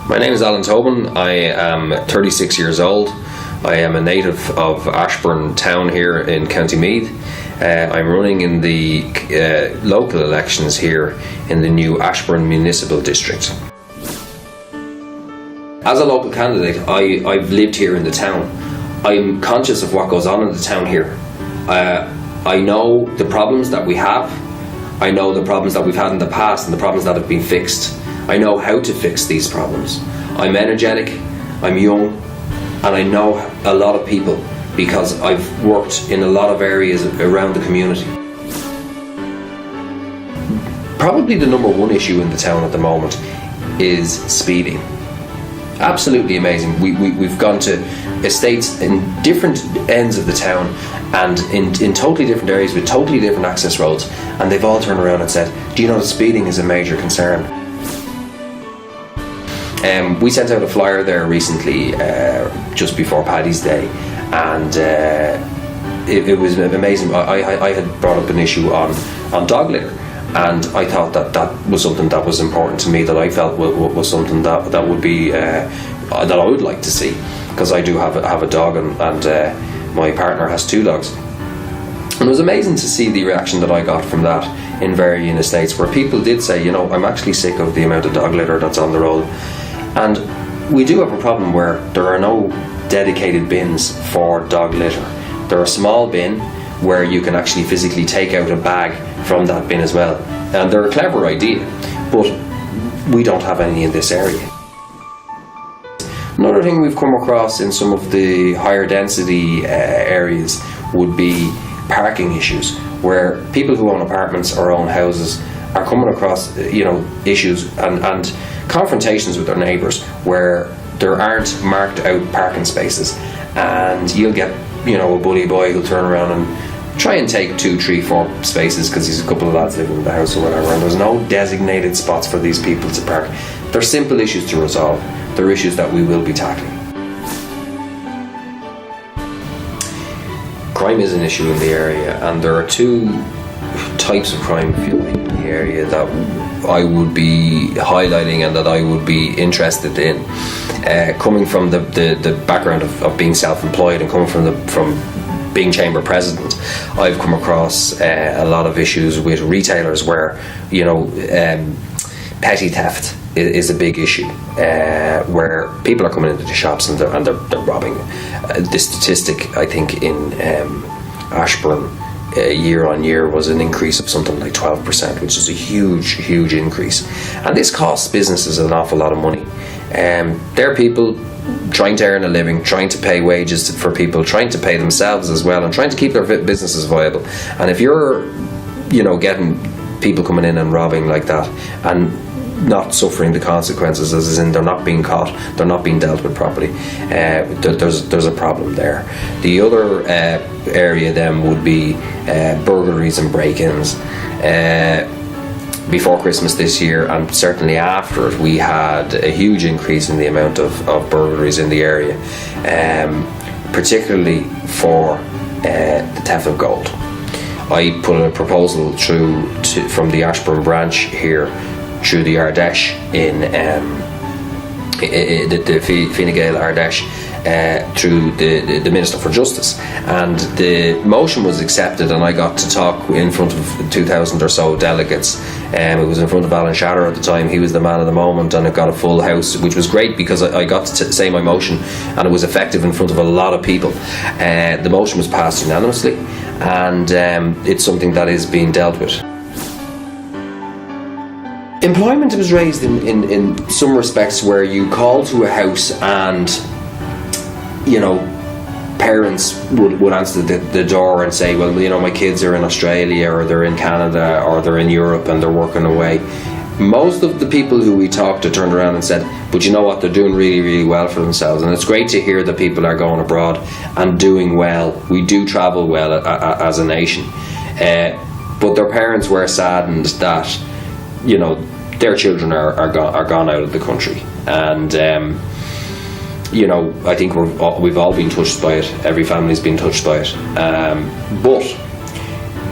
My name is Tobin. I am 36 years old. I am a native of Ashbourne town here in County Meath. I'm running in the local elections here in the new Ashbourne Municipal District. As a local candidate, I've lived here in the town. I'm conscious of what goes on in the town here. I know the problems that we have. I know the problems that we've had in the past and the problems that have been fixed. I know how to fix these problems. I'm energetic, I'm young, and I know a lot of people because I've worked in a lot of areas around the community. Probably the number one issue in the town at the moment is speeding. Absolutely amazing. We've gone to estates in different ends of the town and in totally different areas with totally different access roads, and they've all turned around and said, do you know that speeding is a major concern? We sent out a flyer there recently, just before Paddy's Day, and it was amazing. I had brought up an issue on dog litter, and I thought that was something that was important to me, that I felt was something that would be that I would like to see, because I do have a dog, and my partner has two dogs. And it was amazing to see the reaction that I got from that in varying estates, where people did say, you know, I'm actually sick of the amount of dog litter that's on the road. And we do have a problem where there are no dedicated bins for dog litter. There are a small bin where you can actually physically take out a bag from that bin as well. And they're a clever idea, but we don't have any in this area. Another thing we've come across in some of the higher density areas would be parking issues, where people who own apartments or own houses are coming across, issues and confrontations with their neighbours where there aren't marked out parking spaces, and you'll get, a bully boy who'll turn around and try and take 2, 3, 4 spaces because there's a couple of lads living in the house or whatever, and there's no designated spots for these people to park. They're simple issues to resolve. They're issues that we will be tackling. Crime is an issue in the area, and there are two types of crime, if you like, in the area that I would be highlighting and that I would be interested in. Coming from the background of being self-employed and coming from being chamber president, I've come across a lot of issues with retailers where petty theft is a big issue, where people are coming into the shops and they're robbing. The statistic, I think, in Ashbourne year on year was an increase of something like 12%, which is a huge increase, and this costs businesses an awful lot of money. They're people trying to earn a living, trying to pay wages for people, trying to pay themselves as well, and trying to keep their businesses viable. And if you're getting people coming in and robbing like that and not suffering the consequences, as in they're not being caught, they're not being dealt with properly, there's a problem there. The other area then would be burglaries and break-ins. Before Christmas this year, and certainly after it, we had a huge increase in the amount of burglaries in the area, particularly for the theft of gold. I put a proposal through from the Ashbourne branch here through the Ardèche in the Fine Gael Ardèche, through the Minister for Justice, and the motion was accepted, and I got to talk in front of 2,000 or so delegates. It was in front of Alan Shatter at the time. He was the man of the moment, and it got a full house, which was great because I got to say my motion and it was effective in front of a lot of people. The motion was passed unanimously, and it's something that is being dealt with. Employment was raised in some respects where you call to a house and parents would answer the door and say, well, my kids are in Australia or they're in Canada or they're in Europe and they're working away. Most of the people who we talked to turned around and said, but you know what, they're doing really well for themselves, and it's great to hear that people are going abroad and doing well. We do travel well as a nation, but their parents were saddened that their children are gone out of the country, and I think we've all been touched by it. Every family's been touched by it, but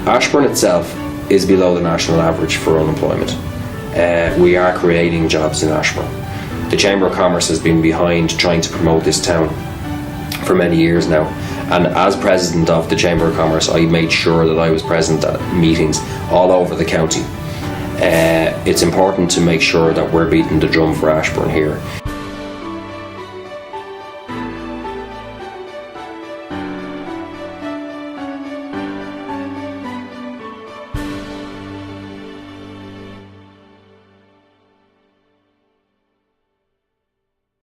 Ashbourne itself is below the national average for unemployment. We are creating jobs in Ashbourne. The Chamber of Commerce has been behind trying to promote this town for many years now, and as president of the Chamber of Commerce, I made sure that I was present at meetings all over the county. It's important to make sure that we're beating the drum for Ashbourne here.